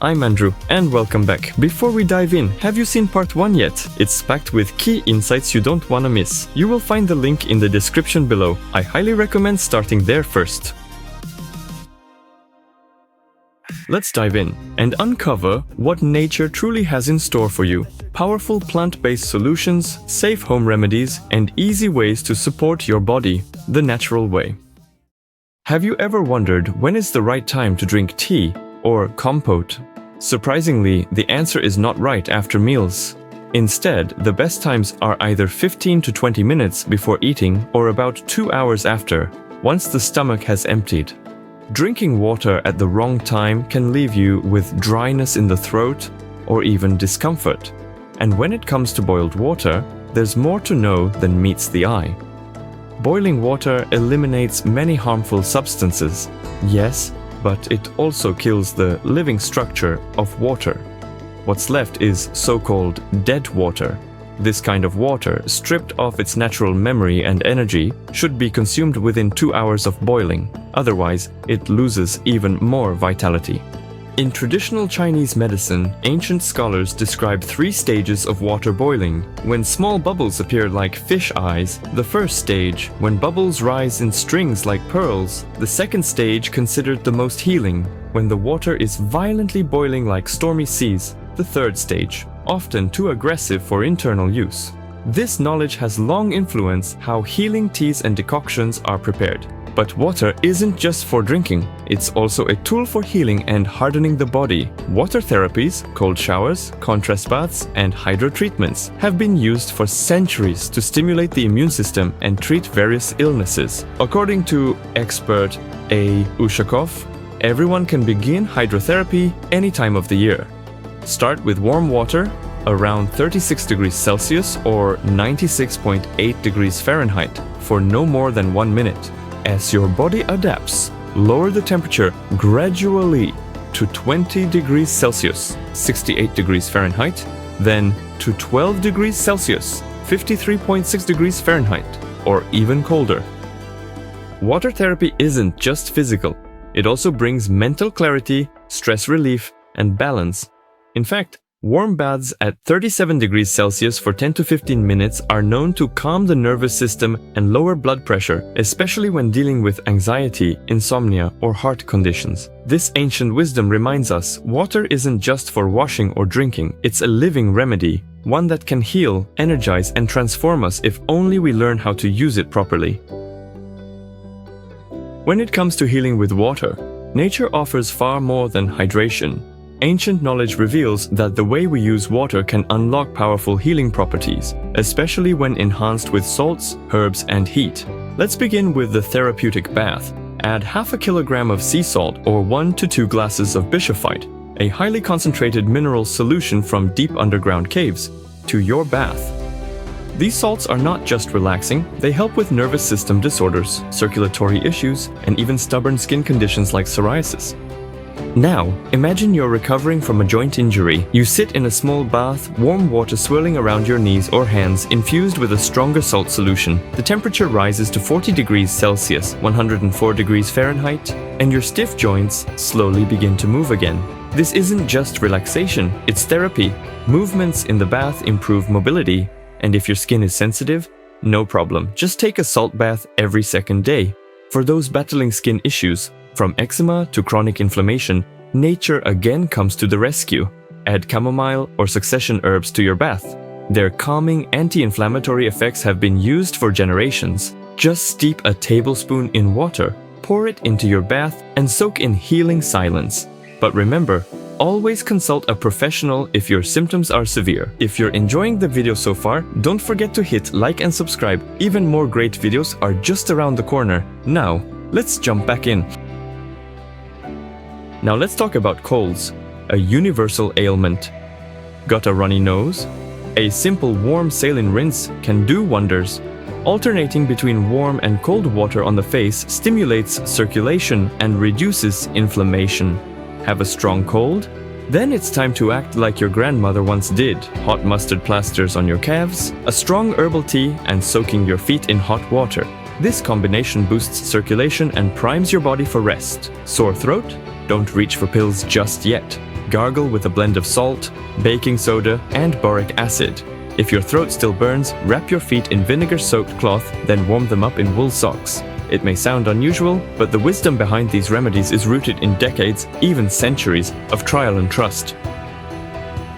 I'm Andrew, and welcome back. Before we dive in, have you seen part 1 yet? It's packed with key insights you don't want to miss. You will find the link in the description below. I highly recommend starting there first. Let's dive in and uncover what nature truly has in store for you. Powerful plant-based solutions, safe home remedies, and easy ways to support your body the natural way. Have you ever wondered when is the right time to drink tea or compote? Surprisingly, the answer is not right after meals. Instead, the best times are either 15 to 20 minutes before eating or about 2 hours after, once the stomach has emptied. Drinking water at the wrong time can leave you with dryness in the throat or even discomfort. And when it comes to boiled water, there's more to know than meets the eye. Boiling water eliminates many harmful substances, yes, but it also kills the living structure of water. What's left is so-called dead water. This kind of water, stripped of its natural memory and energy, should be consumed within 2 hours of boiling. Otherwise, it loses even more vitality. In traditional Chinese medicine, ancient scholars describe 3 stages of water boiling. When small bubbles appear like fish eyes, the first stage; when bubbles rise in strings like pearls, the second stage considered the most healing; when the water is violently boiling like stormy seas, the third stage, often too aggressive for internal use. This knowledge has long influenced how healing teas and decoctions are prepared. But water isn't just for drinking, it's also a tool for healing and hardening the body. Water therapies, cold showers, contrast baths, and hydro treatments have been used for centuries to stimulate the immune system and treat various illnesses. According to expert A. Ushakov, everyone can begin hydrotherapy any time of the year. Start with warm water, around 36 degrees Celsius or 96.8 degrees Fahrenheit, for no more than 1 minute. As your body adapts, lower the temperature gradually to 20 degrees Celsius, 68 degrees Fahrenheit, then to 12 degrees Celsius, 53.6 degrees Fahrenheit, or even colder. Water therapy isn't just physical. It also brings mental clarity, stress relief, and balance. In fact, warm baths at 37 degrees Celsius for 10 to 15 minutes are known to calm the nervous system and lower blood pressure, especially when dealing with anxiety, insomnia, or heart conditions. This ancient wisdom reminds us water isn't just for washing or drinking, it's a living remedy, one that can heal, energize, and transform us if only we learn how to use it properly. When it comes to healing with water, nature offers far more than hydration. Ancient knowledge reveals that the way we use water can unlock powerful healing properties, especially when enhanced with salts, herbs, and heat. Let's begin with the therapeutic bath. Add half a kilogram of sea salt or 1 to 2 glasses of bischofite, a highly concentrated mineral solution from deep underground caves, to your bath. These salts are not just relaxing, they help with nervous system disorders, circulatory issues, and even stubborn skin conditions like psoriasis. Now, imagine you're recovering from a joint injury. You sit in a small bath, warm water swirling around your knees or hands, infused with a stronger salt solution. The temperature rises to 40 degrees Celsius, 104 degrees Fahrenheit, and your stiff joints slowly begin to move again. This isn't just relaxation, it's therapy. Movements in the bath improve mobility, and if your skin is sensitive, no problem. Just take a salt bath every second day. For those battling skin issues, from eczema to chronic inflammation, nature again comes to the rescue. Add chamomile or succession herbs to your bath. Their calming anti-inflammatory effects have been used for generations. Just steep a tablespoon in water, pour it into your bath, and soak in healing silence. But remember, always consult a professional if your symptoms are severe. If you're enjoying the video so far, don't forget to hit like and subscribe. Even more great videos are just around the corner. Now, let's jump back in. Now let's talk about colds, a universal ailment. Got a runny nose? A simple warm saline rinse can do wonders. Alternating between warm and cold water on the face stimulates circulation and reduces inflammation. Have a strong cold? Then it's time to act like your grandmother once did. Hot mustard plasters on your calves, a strong herbal tea, and soaking your feet in hot water. This combination boosts circulation and primes your body for rest. Sore throat? Don't reach for pills just yet. Gargle with a blend of salt, baking soda, and boric acid. If your throat still burns, wrap your feet in vinegar-soaked cloth, then warm them up in wool socks. It may sound unusual, but the wisdom behind these remedies is rooted in decades, even centuries, of trial and trust.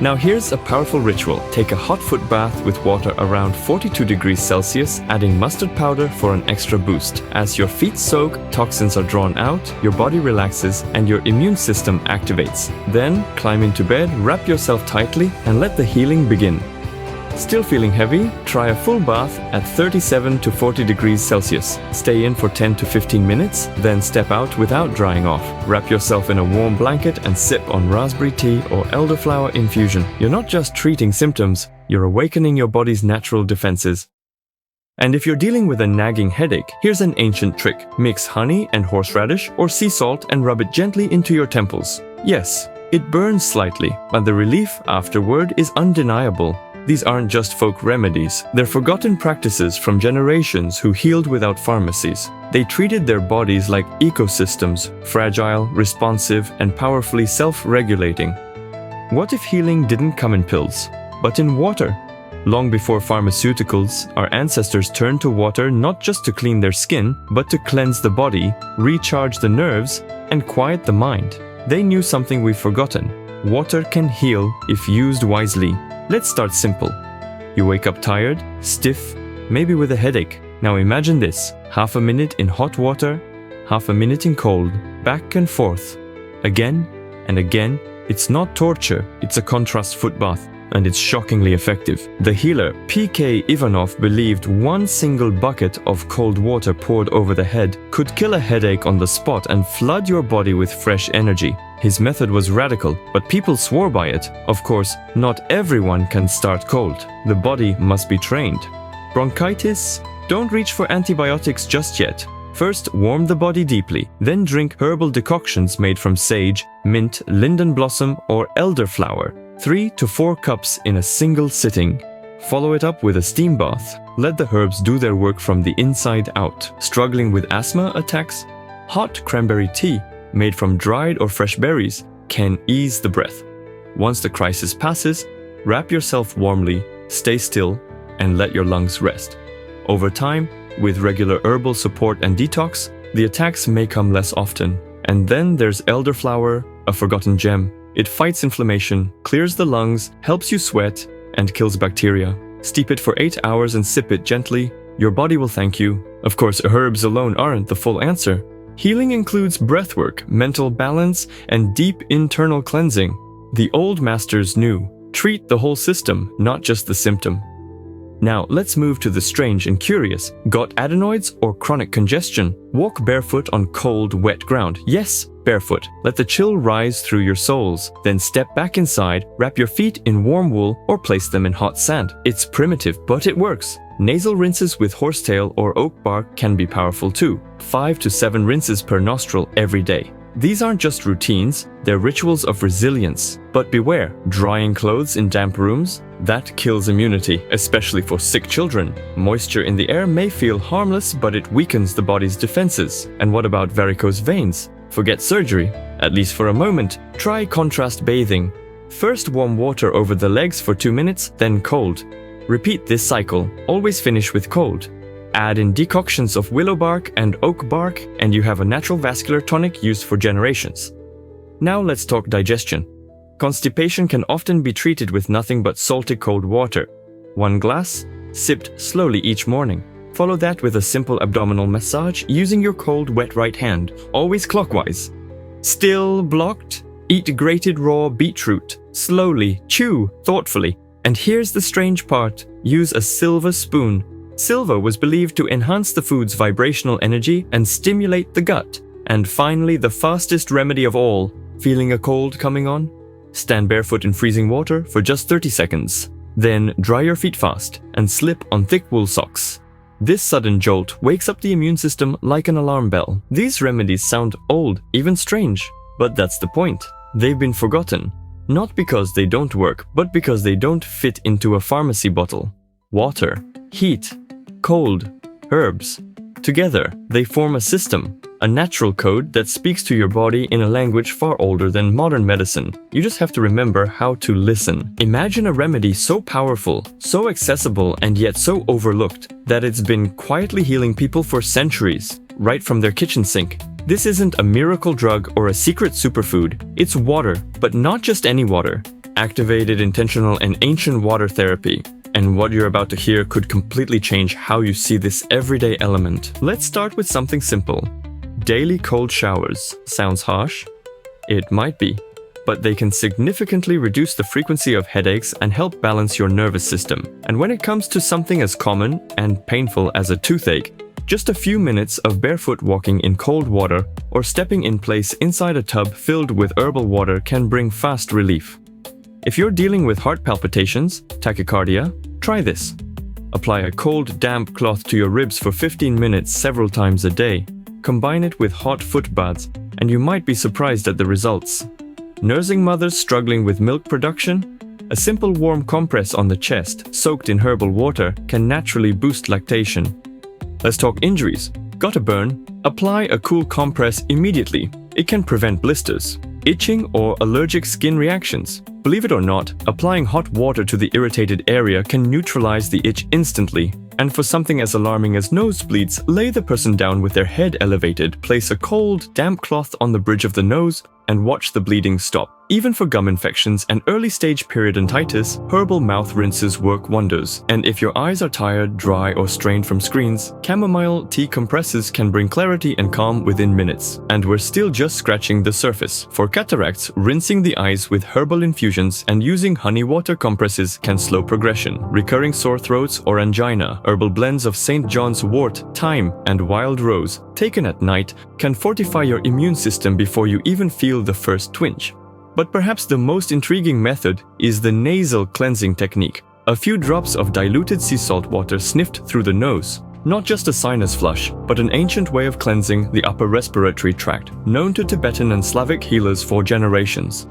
Now here's a powerful ritual. Take a hot foot bath with water around 42 degrees Celsius, adding mustard powder for an extra boost. As your feet soak, toxins are drawn out, your body relaxes, and your immune system activates. Then, climb into bed, wrap yourself tightly, and let the healing begin. Still feeling heavy? Try a full bath at 37 to 40 degrees Celsius. Stay in for 10 to 15 minutes, then step out without drying off. Wrap yourself in a warm blanket and sip on raspberry tea or elderflower infusion. You're not just treating symptoms, you're awakening your body's natural defenses. And if you're dealing with a nagging headache, here's an ancient trick. Mix honey and horseradish or sea salt and rub it gently into your temples. Yes, it burns slightly, but the relief afterward is undeniable. These aren't just folk remedies, they're forgotten practices from generations who healed without pharmacies. They treated their bodies like ecosystems, fragile, responsive, and powerfully self-regulating. What if healing didn't come in pills, but in water? Long before pharmaceuticals, our ancestors turned to water not just to clean their skin, but to cleanse the body, recharge the nerves, and quiet the mind. They knew something we've forgotten. Water can heal if used wisely. Let's start simple. You wake up tired, stiff, maybe with a headache. Now imagine this: half a minute in hot water, half a minute in cold, back and forth. Again and again. It's not torture, it's a contrast foot bath, and it's shockingly effective. The healer P.K. Ivanov believed one single bucket of cold water poured over the head could kill a headache on the spot and flood your body with fresh energy. His method was radical, but people swore by it. Of course, not everyone can start cold. The body must be trained. Bronchitis? Don't reach for antibiotics just yet. First, warm the body deeply, then drink herbal decoctions made from sage, mint, linden blossom, or elderflower. 3 to 4 cups in a single sitting. Follow it up with a steam bath. Let the herbs do their work from the inside out. Struggling with asthma attacks? Hot cranberry tea, made from dried or fresh berries, can ease the breath. Once the crisis passes, wrap yourself warmly, stay still, and let your lungs rest. Over time, with regular herbal support and detox, the attacks may come less often. And then there's elderflower, a forgotten gem. It fights inflammation, clears the lungs, helps you sweat, and kills bacteria. Steep it for 8 hours and sip it gently. Your body will thank you. Of course, herbs alone aren't the full answer. Healing includes breathwork, mental balance, and deep internal cleansing. The old masters knew. Treat the whole system, not just the symptom. Now, let's move to the strange and curious. Got adenoids or chronic congestion? Walk barefoot on cold, wet ground. Yes, barefoot. Let the chill rise through your soles. Then step back inside, wrap your feet in warm wool, or place them in hot sand. It's primitive, but it works. Nasal rinses with horsetail or oak bark can be powerful too. 5 to 7 rinses per nostril every day. These aren't just routines, they're rituals of resilience. But beware, drying clothes in damp rooms? That kills immunity, especially for sick children. Moisture in the air may feel harmless, but it weakens the body's defenses. And what about varicose veins? Forget surgery. At least for a moment, try contrast bathing. First warm water over the legs for 2 minutes, then cold. Repeat this cycle, always finish with cold. Add in decoctions of willow bark and oak bark, and you have a natural vascular tonic used for generations. Now let's talk digestion. Constipation can often be treated with nothing but salty cold water. 1 glass, sipped slowly each morning. Follow that with a simple abdominal massage using your cold, wet right hand, always clockwise. Still blocked? Eat grated raw beetroot. Slowly, chew thoughtfully. And here's the strange part. Use a silver spoon. Silver was believed to enhance the food's vibrational energy and stimulate the gut. And finally, the fastest remedy of all. Feeling a cold coming on? Stand barefoot in freezing water for just 30 seconds. Then dry your feet fast and slip on thick wool socks. This sudden jolt wakes up the immune system like an alarm bell. These remedies sound old, even strange, but that's the point. They've been forgotten. Not because they don't work, but because they don't fit into a pharmacy bottle. Water, heat, cold, herbs. Together, they form a system, a natural code that speaks to your body in a language far older than modern medicine. You just have to remember how to listen. Imagine a remedy so powerful, so accessible, and yet so overlooked that it's been quietly healing people for centuries, right from their kitchen sink. This isn't a miracle drug or a secret superfood. It's water, but not just any water. Activated, intentional, and ancient water therapy. And what you're about to hear could completely change how you see this everyday element. Let's start with something simple. Daily cold showers. Sounds harsh? It might be, but they can significantly reduce the frequency of headaches and help balance your nervous system. And when it comes to something as common and painful as a toothache, just a few minutes of barefoot walking in cold water or stepping in place inside a tub filled with herbal water can bring fast relief. If you're dealing with heart palpitations, tachycardia, try this. Apply a cold, damp cloth to your ribs for 15 minutes several times a day. Combine it with hot foot baths, and you might be surprised at the results. Nursing mothers struggling with milk production? A simple warm compress on the chest, soaked in herbal water, can naturally boost lactation. Let's talk injuries. Got a burn? Apply a cool compress immediately. It can prevent blisters, itching, or allergic skin reactions. Believe it or not, applying hot water to the irritated area can neutralize the itch instantly. And for something as alarming as nosebleeds, lay the person down with their head elevated, place a cold, damp cloth on the bridge of the nose, and watch the bleeding stop. Even for gum infections and early-stage periodontitis, herbal mouth rinses work wonders. And if your eyes are tired, dry, or strained from screens, chamomile tea compresses can bring clarity and calm within minutes. And we're still just scratching the surface. For cataracts, rinsing the eyes with herbal infusions and using honey water compresses can slow progression. Recurring sore throats or angina, herbal blends of St. John's wort, thyme, and wild rose, taken at night, can fortify your immune system before you even feel the first twinge. But perhaps the most intriguing method is the nasal cleansing technique. A few drops of diluted sea salt water sniffed through the nose. Not just a sinus flush, but an ancient way of cleansing the upper respiratory tract, known to Tibetan and Slavic healers for generations.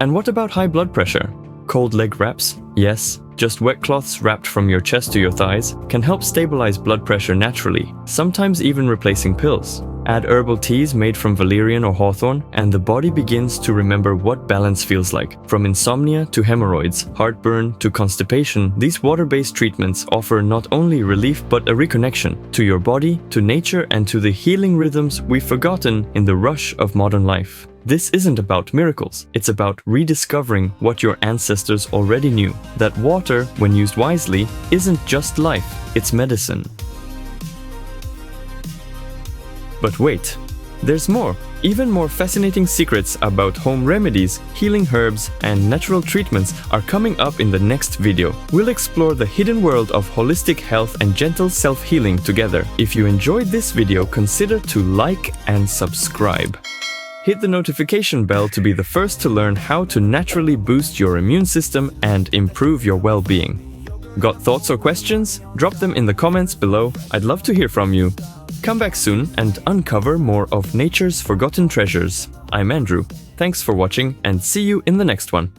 And what about high blood pressure? Cold leg wraps? Yes, just wet cloths wrapped from your chest to your thighs can help stabilize blood pressure naturally, sometimes even replacing pills. Add herbal teas made from valerian or hawthorn, and the body begins to remember what balance feels like. From insomnia to hemorrhoids, heartburn to constipation, these water-based treatments offer not only relief but a reconnection to your body, to nature, and to the healing rhythms we've forgotten in the rush of modern life. This isn't about miracles, it's about rediscovering what your ancestors already knew. That water, when used wisely, isn't just life, it's medicine. But wait, there's more. Even more fascinating secrets about home remedies, healing herbs, and natural treatments are coming up in the next video. We'll explore the hidden world of holistic health and gentle self-healing together. If you enjoyed this video, consider to like and subscribe. Hit the notification bell to be the first to learn how to naturally boost your immune system and improve your well-being. Got thoughts or questions? Drop them in the comments below. I'd love to hear from you. Come back soon and uncover more of nature's forgotten treasures. I'm Andrew. Thanks for watching and see you in the next one.